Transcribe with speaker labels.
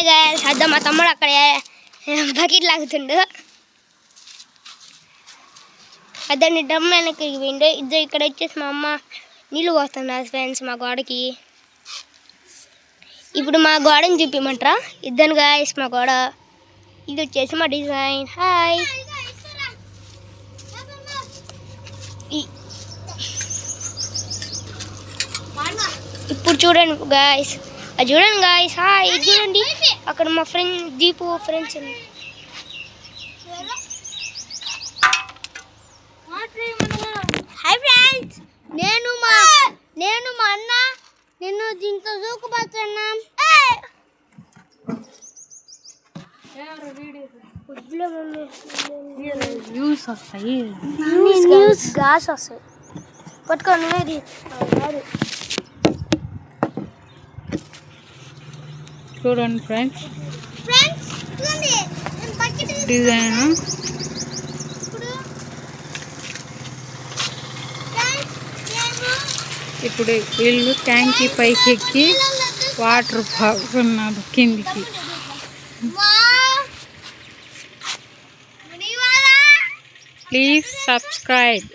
Speaker 1: Hi guys, అద్దా మా తమ్ముడు అక్కడ బకెట్ లాగుతుండు. అద్దని డ్రమ్ వెనక్కి పోయిండు. ఇద్దరు ఇక్కడ వచ్చేసి మా అమ్మ నీళ్ళు పోస్తున్నారు ఫ్రెండ్స్ మా గోడకి. ఇప్పుడు మా గోడని చూపిమంటారా? ఇద్దరు గైస్ మా గోడ. ఇది వచ్చేసి మా డిజైన్. హాయ్, ఇప్పుడు చూడండి గాయస్, అది చూడండి గాయస్. హాయ్, ఇది చూడండి అక్కడ మా ఫ్రెండ్ దీపు ఫ్రెండ్స్ ఉంది. హాయ్ ఫ్రెండ్స్, నేను మా అన్న నిన్ను దీంతో దూకుపోతున్నాం. గ్యాస్ వస్తాయి పట్టుకొని
Speaker 2: చూడండి ఫ్రెండ్స్ డిజైన్. ఇప్పుడు వీళ్ళు ట్యాంకీ పైకి ఎక్కి వాటర్ పాకున్నారు కిందికి. Please subscribe.